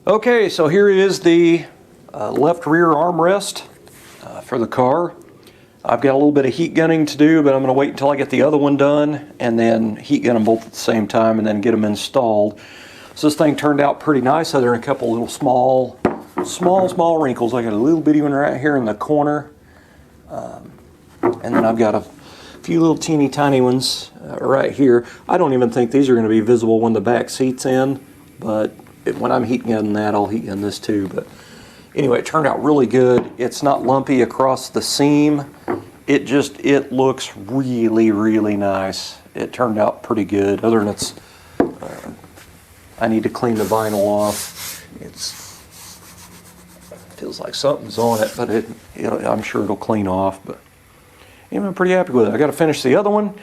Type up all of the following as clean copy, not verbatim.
Okay, so here is the left rear armrest for the car. I've got a little bit of heat gunning to do, but I'm going to wait until I get the other one done and then heat gun them both at the same time and then get them installed. So this thing turned out pretty nice. Other than a couple little small wrinkles. I got a little bitty one right here in the corner, and then I've got a few little teeny tiny ones right here. I don't even think these are going to be visible when the back seat's in, but when I'm heat gunning that, I'll heat gun this too. But anyway, it turned out really good. It's not lumpy across the seam. It looks really nice. It turned out pretty good. Other than I need to clean the vinyl off. It feels like something's on it, but I'm sure it'll clean off. But anyway, I'm pretty happy with it. I got to finish the other one,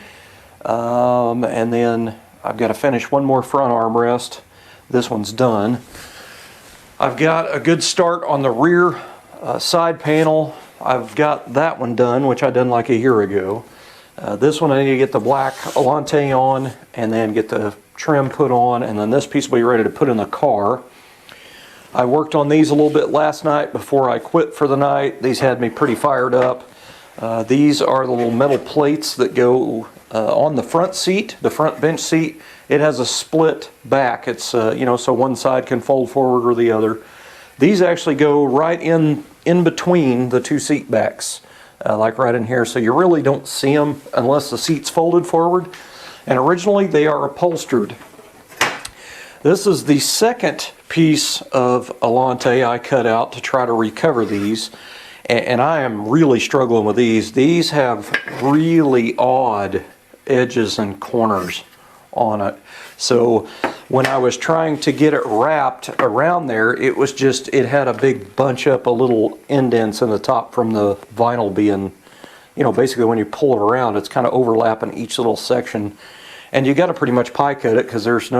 and then I've got to finish one more front armrest. This one's done. I've got a good start on the rear side panel. I've got that one done, which I done like a year ago. This one I need to get the black Alante on and then get the trim put on, and then this piece will be ready to put in the car. I worked on these a little bit last night before I quit for the night. These had me pretty fired up. These are the little metal plates that go on the front seat, the front bench seat. It has a split back. It's so one side can fold forward or the other. These actually go right in between the two seat backs, like right in here. So you really don't see them unless the seat's folded forward. And originally they are upholstered. This is the second piece of Alante I cut out to try to recover these. And I am really struggling with these. These have really odd edges and corners on it. So when I was trying to get it wrapped around there, it had a big bunch up of little indents in the top from the vinyl being, basically when you pull it around, it's kind of overlapping each little section. And you got to pretty much pie cut it because there's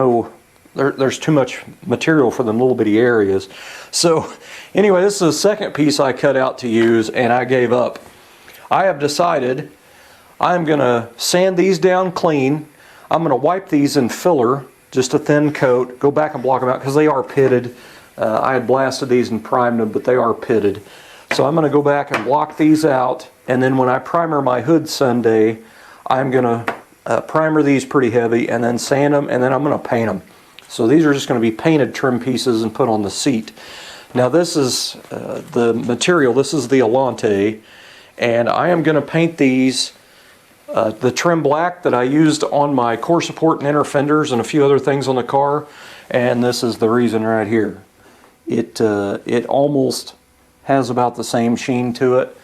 too much material for them little bitty areas. So anyway, this is the second piece I cut out to use, and I gave up. I have decided I'm going to sand these down clean. I'm going to wipe these in filler, just a thin coat, go back and block them out because they are pitted. I had blasted these and primed them, but they are pitted. So I'm going to go back and block these out, and then when I primer my hood Sunday, I'm going to primer these pretty heavy and then sand them, and then I'm going to paint them. So these are just going to be painted trim pieces and put on the seat. Now this is the material, this is the Alante, and I am going to paint these the trim black that I used on my core support and inner fenders and a few other things on the car, and this is the reason right here. It almost has about the same sheen to it,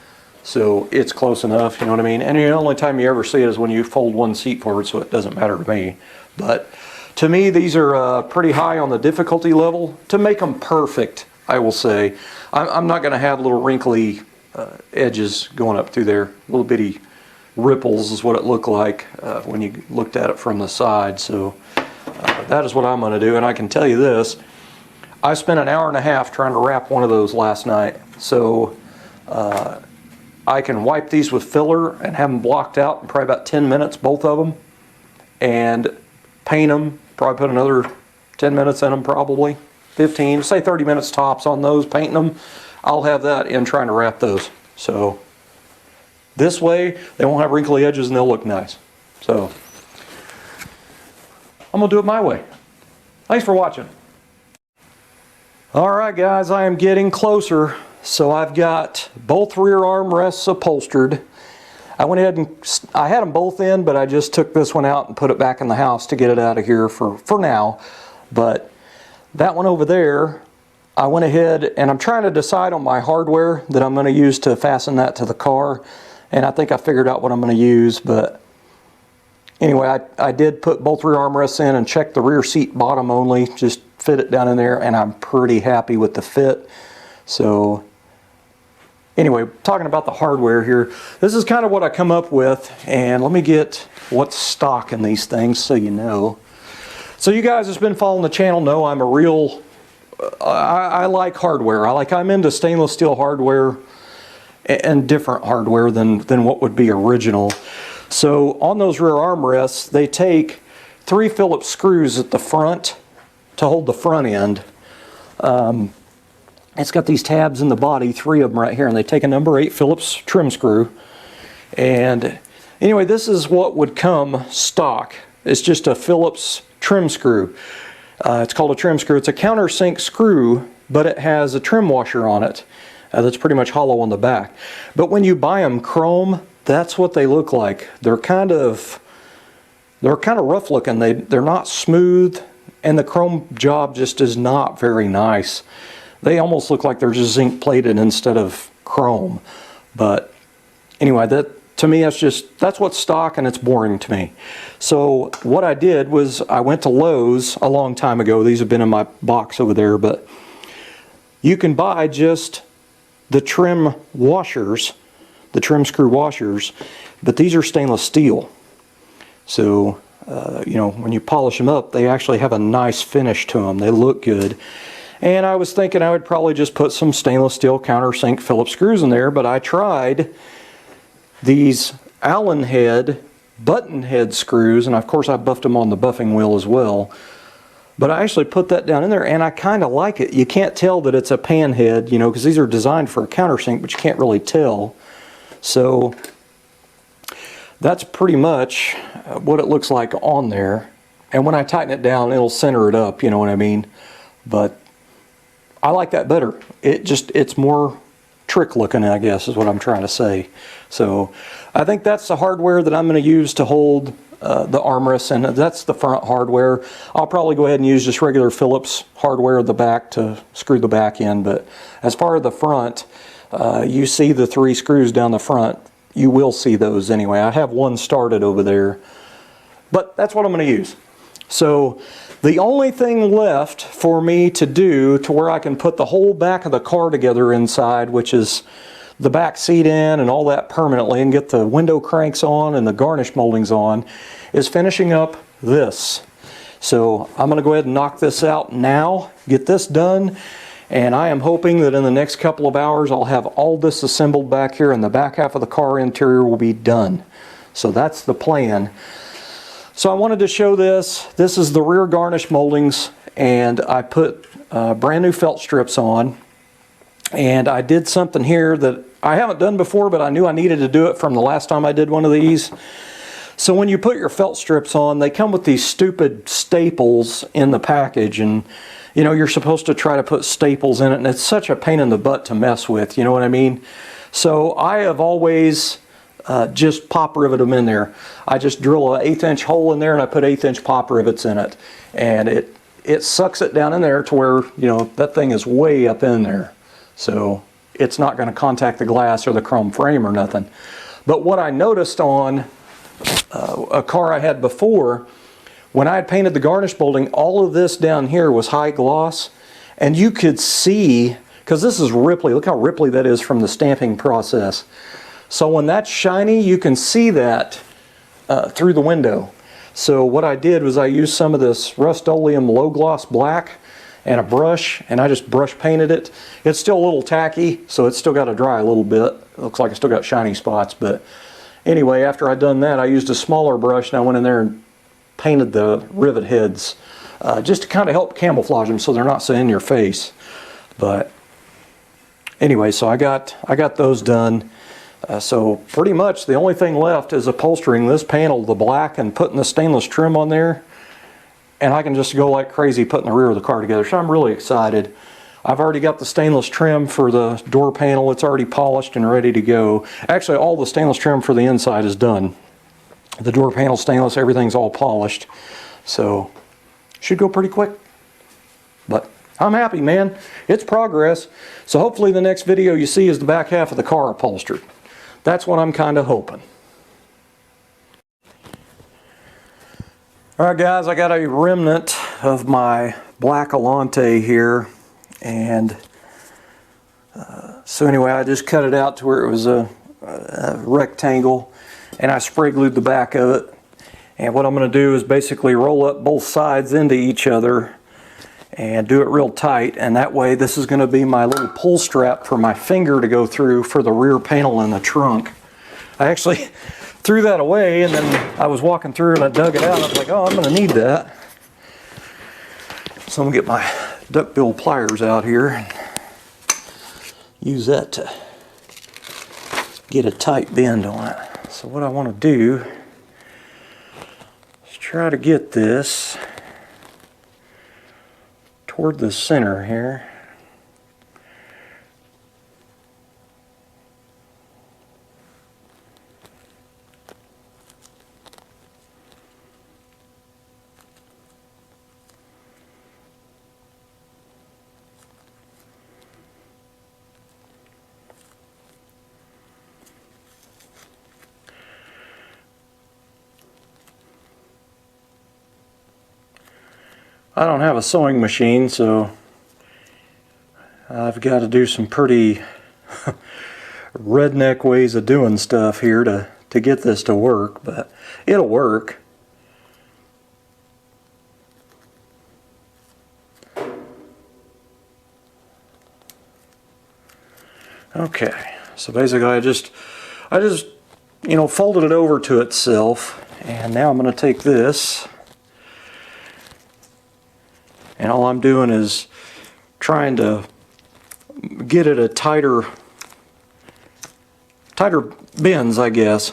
so it's close enough, you know what I mean? And the only time you ever see it is when you fold one seat forward, so it doesn't matter to me. But to me, these are pretty high on the difficulty level. To make them perfect, I will say, I'm not going to have little wrinkly edges going up through there. Little bitty ripples is what it looked like when you looked at it from the side. So that is what I'm going to do. And I can tell you this, I spent an hour and a half trying to wrap one of those last night. So I can wipe these with filler and have them blocked out in probably about 10 minutes, both of them, and paint them. Probably put another 10 minutes in them, probably 15, say 30 minutes tops on those, painting them. I'll have that in trying to wrap those. So this way they won't have wrinkly edges and they'll look nice. So I'm gonna do it my way. Thanks for watching. Alright guys, I am getting closer. So I've got both rear armrests upholstered. I went ahead and I had them both in, but I just took this one out and put it back in the house to get it out of here for now. But that one over there, I went ahead and I'm trying to decide on my hardware that I'm going to use to fasten that to the car. And I think I figured out what I'm going to use. But anyway, I did put both rear armrests in and check the rear seat bottom only. Just fit it down in there, and I'm pretty happy with the fit. So anyway, talking about the hardware here, this is kind of what I come up with, and let me get what's stock in these things so you know. So you guys that's been following the channel know I'm a real, I like hardware. I'm into stainless steel hardware and different hardware than what would be original. So on those rear armrests, they take 3 Phillips screws at the front to hold the front end. It's got these tabs in the body, 3 of them right here, and they take a number 8 Phillips trim screw. And anyway, this is what would come stock. It's just a Phillips trim screw. It's called a trim screw. It's a countersink screw, but it has a trim washer on it that's pretty much hollow on the back. But when you buy them chrome, that's what they look like. They're kind of rough looking. They're not smooth, and the chrome job just is not very nice. They almost look like they're just zinc plated instead of chrome. But anyway, to me, that's what's stock, and it's boring to me. So what I did was I went to Lowe's a long time ago. These have been in my box over there, but you can buy just the trim washers, the trim screw washers, but these are stainless steel. So, you know, when you polish them up, they actually have a nice finish to them. They look good. And I was thinking I would probably just put some stainless steel countersink Phillips screws in there, but I tried these Allen head button head screws, and of course I buffed them on the buffing wheel as well. But I actually put that down in there, and I kind of like it. You can't tell that it's a pan head, you know, because these are designed for a countersink, but you can't really tell. So that's pretty much what it looks like on there. And when I tighten it down, it'll center it up, you know what I mean? But I like that better. It's more trick looking, I guess, is what I'm trying to say. So I think that's the hardware that I'm going to use to hold the armrests, and that's the front hardware. I'll probably go ahead and use just regular Phillips hardware at the back to screw the back in. But as far as the front, you see the 3 screws down the front. You will see those anyway. I have one started over there, but that's what I'm going to use. So the only thing left for me to do to where I can put the whole back of the car together inside, which is the back seat in and all that permanently, and get the window cranks on and the garnish moldings on, is finishing up this. So I'm going to go ahead and knock this out now, get this done, and I am hoping that in the next couple of hours I'll have all this assembled back here and the back half of the car interior will be done. So that's the plan. So I wanted to show this. This is the rear garnish moldings, and I put brand new felt strips on. And I did something here that I haven't done before, but I knew I needed to do it from the last time I did one of these. So when you put your felt strips on, they come with these stupid staples in the package, and you know, you're supposed to try to put staples in it, and it's such a pain in the butt to mess with, you know what I mean? So I have always just pop rivet them in there. I just drill an 1/8 inch hole in there, and I put 1/8 inch pop rivets in it, and it sucks it down in there to where, you know, that thing is way up in there. So it's not going to contact the glass or the chrome frame or nothing. But what I noticed on a car I had before, when I had painted the garnish molding, all of this down here was high gloss, and you could see, because this is ripply, look how ripply that is from the stamping process. So when that's shiny, you can see that through the window. So what I did was I used some of this Rust-Oleum low gloss black and a brush, and I just brush painted it. It's still a little tacky, so it's still got to dry a little bit. It looks like it's still got shiny spots, but anyway, after I'd done that, I used a smaller brush, and I went in there and painted the rivet heads just to kind of help camouflage them so they're not so in your face. But anyway, so I got those done. So pretty much the only thing left is upholstering this panel, the black, and putting the stainless trim on there. And I can just go like crazy putting the rear of the car together. So I'm really excited. I've already got the stainless trim for the door panel. It's already polished and ready to go. Actually, all the stainless trim for the inside is done. The door panel stainless, everything's all polished. So should go pretty quick. But I'm happy, man. It's progress. So hopefully the next video you see is the back half of the car upholstered. That's what I'm kind of hoping. Alright guys, I got a remnant of my black Alante here, and so anyway, I just cut it out to where it was a rectangle, and I spray glued the back of it. And what I'm going to do is basically roll up both sides into each other and do it real tight, and that way this is going to be my little pull strap for my finger to go through for the rear panel in the trunk. I actually threw that away, and then I was walking through and I dug it out. I was like, oh, I'm going to need that. So I'm going to get my duckbill pliers out here and use that to get a tight bend on it. So what I want to do is try to get this toward the center here. I don't have a sewing machine, so I've got to do some pretty redneck ways of doing stuff here to get this to work, but it'll work. Okay, so basically I just you know, folded it over to itself, and now I'm going to take this, and all I'm doing is trying to get it a tighter bends, I guess.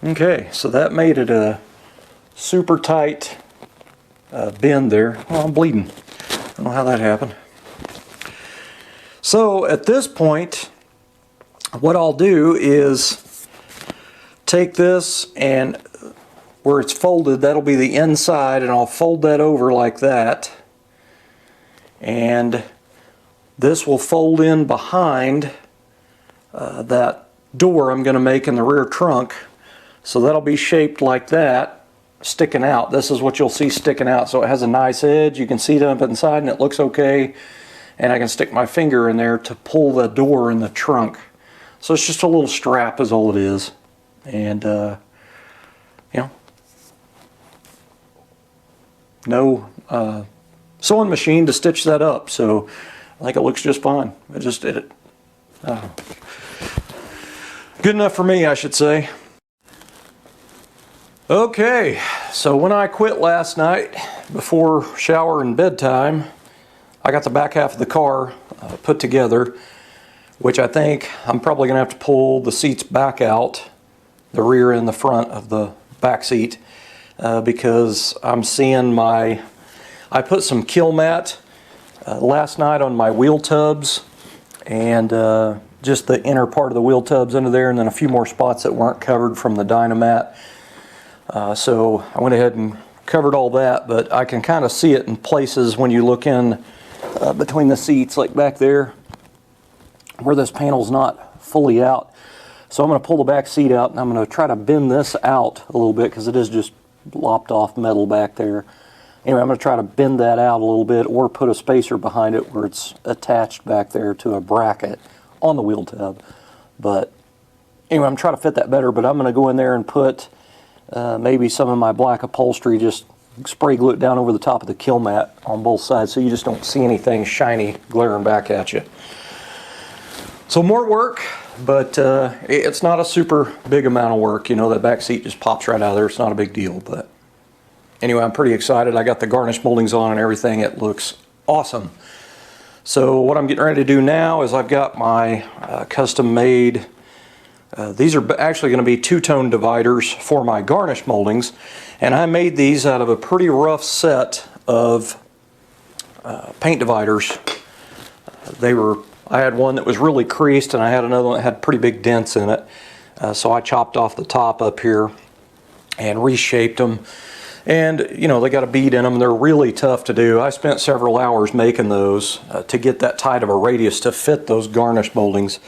Okay, so that made it a super tight bend there. Oh, I'm bleeding. I don't know how that happened. So at this point, what I'll do is take this, and where it's folded, that'll be the inside, and I'll fold that over like that. And this will fold in behind that door I'm going to make in the rear trunk. So that'll be shaped like that, sticking out. This is what you'll see sticking out. So it has a nice edge. You can see it up inside and it looks okay. And I can stick my finger in there to pull the door in the trunk. So it's just a little strap is all it is. And, you know, no sewing machine to stitch that up. So I think it looks just fine. I just did it. Good enough for me, I should say. Okay, so when I quit last night, before shower and bedtime, I got the back half of the car put together, which I think I'm probably going to have to pull the seats back out, the rear and the front of the back seat, because I'm seeing I put some kill mat last night on my wheel tubs, and just the inner part of the wheel tubs under there, and then a few more spots that weren't covered from the Dynamat. So I went ahead and covered all that, but I can kind of see it in places when you look in between the seats, like back there where this panel's not fully out. So I'm going to pull the back seat out, and I'm going to try to bend this out a little bit because it is just lopped off metal back there. Anyway, I'm going to try to bend that out a little bit, or put a spacer behind it where it's attached back there to a bracket on the wheel tub. But anyway, I'm trying to fit that better, but I'm going to go in there and put maybe some of my black upholstery, just spray glue it down over the top of the kill mat on both sides so you just don't see anything shiny glaring back at you. So more work, but it's not a super big amount of work. You know, that back seat just pops right out of there. It's not a big deal, but anyway, I'm pretty excited. I got the garnish moldings on and everything. It looks awesome. So what I'm getting ready to do now is I've got my custom made these are actually going to be two-tone dividers for my garnish moldings, and I made these out of a pretty rough set of paint dividers. I had one that was really creased, and I had another one that had pretty big dents in it. So I chopped off the top up here and reshaped them. And you know, they got a bead in them. They're really tough to do. I spent several hours making those to get that tight of a radius to fit those garnish moldings.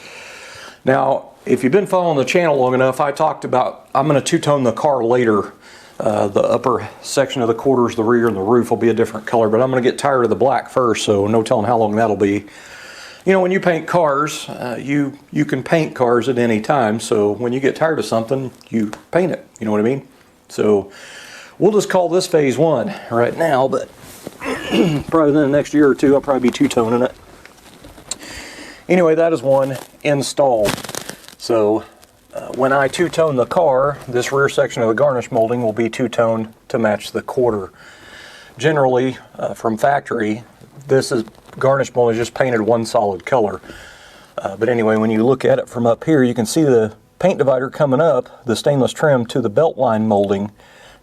Now, if you've been following the channel long enough, I talked about I'm going to two-tone the car later. The upper section of the quarters, the rear, and the roof will be a different color, but I'm going to get tired of the black first, so no telling how long that'll be. You You know, when you paint cars, you can paint cars at any time. So when you get tired of something, you paint it. You know what I mean? So we'll just call this phase 1 right now, but probably in the next year or two, I'll probably be two-toning it. Anyway, that is one installed. So when I two-tone the car, this rear section of the garnish molding will be two-toned to match the quarter. Generally, from factory, this is garnish molding is just painted one solid color. But anyway, when you look at it from up here, you can see the paint divider coming up, the stainless trim to the belt line molding,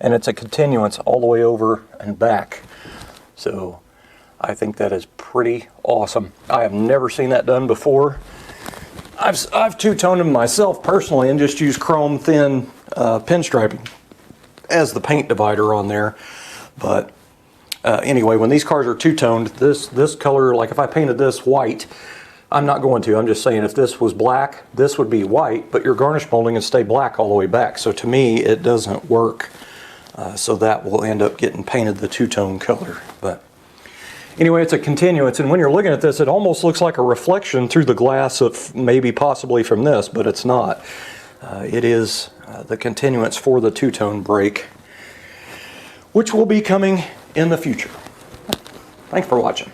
and it's a continuance all the way over and back. So I think that is pretty awesome. I have never seen that done before. I've two-toned them myself personally and just used chrome thin pinstriping as the paint divider on there. But anyway, when these cars are two-toned, this color, like if I painted this white, I'm not going to. I'm just saying if this was black, this would be white, but your garnish molding would stay black all the way back. So to me, it doesn't work. So that will end up getting painted the two-tone color. But anyway, it's a continuance, and when you're looking at this, it almost looks like a reflection through the glass of maybe possibly from this, but it's not. It is the continuance for the two-tone brake, which will be coming in the future. Thanks for watching.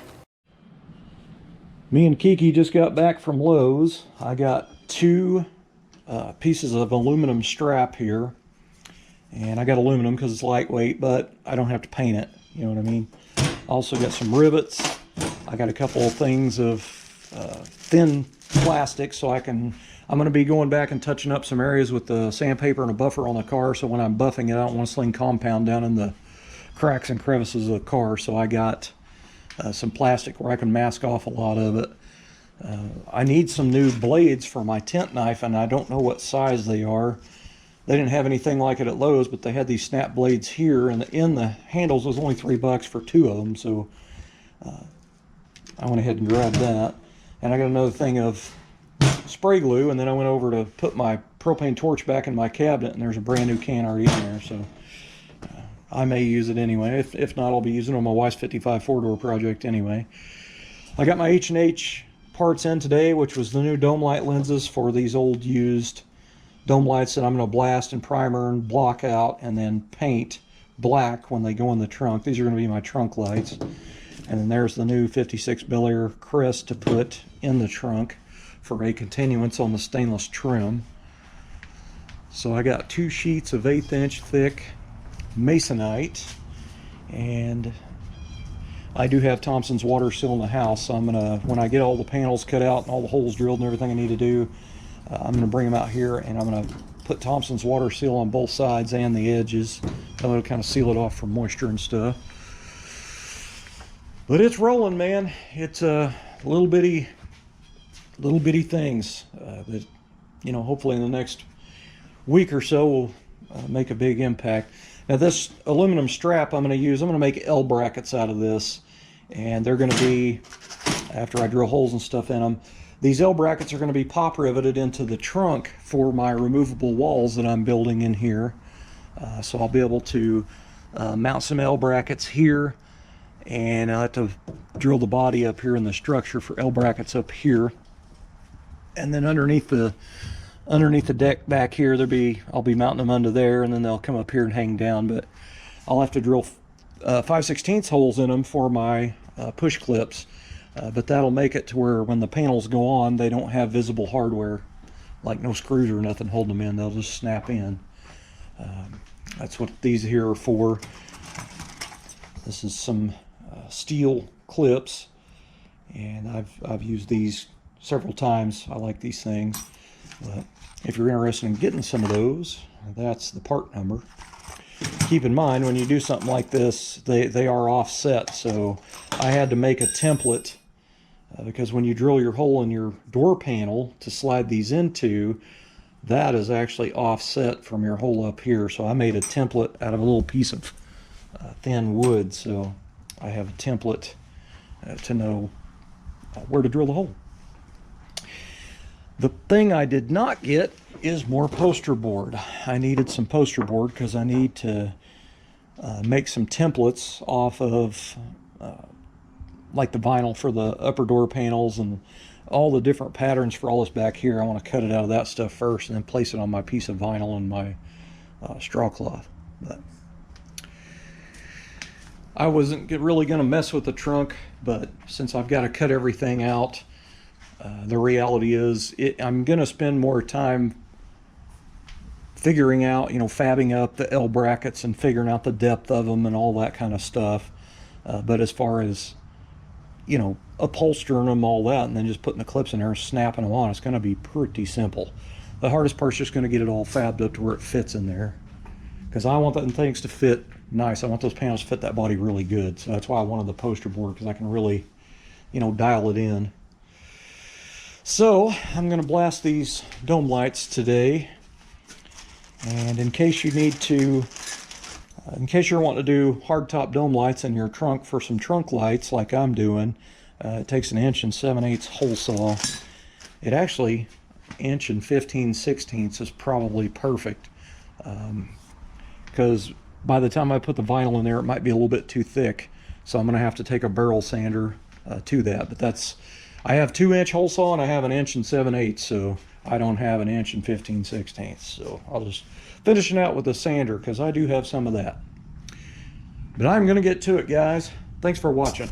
Me and Kiki just got back from Lowe's. I got 2 pieces of aluminum strap here. And I got aluminum because it's lightweight, but I don't have to paint it. You know what I mean? Also got some rivets. I got a couple of things of thin plastic, so I'm going to be going back and touching up some areas with the sandpaper and a buffer on the car. So when I'm buffing it, I don't want to sling compound down in the cracks and crevices of the car. So I got some plastic where I can mask off a lot of it. I need some new blades for my tent knife, and I don't know what size they are. They didn't have anything like it at Lowe's, but they had these snap blades here, and in the handles was only $3 for 2 of them, so I went ahead and grabbed that. And I got another thing of spray glue, and then I went over to put my propane torch back in my cabinet, and there's a brand new can already in there, so I may use it anyway. If not, I'll be using it on my wife's 55 4-door project anyway. I got my H&H parts in today, which was the new dome light lenses for these old used dome lights that I'm going to blast and primer and block out and then paint black when they go in the trunk. These are going to be my trunk lights. And then there's the new 56 Bel Air crest to put in the trunk for a continuance on the stainless trim. So I got 2 sheets of 1/8 inch thick masonite, and I do have Thompson's water seal in the house, so I'm going to, when I get all the panels cut out and all the holes drilled and everything I need to do, I'm going to bring them out here, and I'm going to put Thompson's water seal on both sides and the edges. That'll kind of seal it off from moisture and stuff. But it's rolling, man. It's little bitty things that, you know, hopefully in the next week or so will make a big impact. Now this aluminum strap I'm going to make L brackets out of this, and they're going to be, after I drill holes and stuff in them, these L brackets are going to be pop riveted into the trunk for my removable walls that I'm building in here. So I'll be able to mount some L brackets here, and I'll have to drill the body up here in the structure for L brackets up here. And then underneath the deck back here, I'll be mounting them under there, and then they'll come up here and hang down. But I'll have to drill 5/16 holes in them for my push clips. But that'll make it to where when the panels go on, they don't have visible hardware, like no screws or nothing holding them in. They'll just snap in. That's what these here are for. This is some steel clips, and I've used these several times. I like these things. But if you're interested in getting some of those, that's the part number. Keep in mind, when you do something like this, they are offset, so I had to make a template because when you drill your hole in your door panel to slide these into, that is actually offset from your hole up here. So I made a template out of a little piece of thin wood, so I have a template to know where to drill the hole. The thing I did not get is more poster board. I needed some poster board because I need to make some templates off of like the vinyl for the upper door panels and all the different patterns for all this back here, I want to cut it out of that stuff first and then place it on my piece of vinyl and my straw cloth. But I wasn't really going to mess with the trunk, but since I've got to cut everything out, the reality is I'm going to spend more time figuring out, fabbing up the L brackets and figuring out the depth of them and all that kind of stuff. But as far as, upholstering them, all that, and then just putting the clips in there and snapping them on, it's going to be pretty simple. The hardest part's just going to get it all fabbed up to where it fits in there, because I want the things to fit nice. I want those panels to fit that body really good. So that's why I wanted the poster board, because I can really, dial it in. So I'm going to blast these dome lights today. And in case you're wanting to do hardtop dome lights in your trunk for some trunk lights like I'm doing, it takes an 1 7/8 hole saw. It actually, 1 15/16 is probably perfect. Because by the time I put the vinyl in there, it might be a little bit too thick. So I'm going to have to take a barrel sander to that. But I have 2-inch hole saw and I have an 1 7/8, so I don't have an 1 15/16. So I'll just finish it out with a sander, because I do have some of that. But I'm going to get to it, guys. Thanks for watching.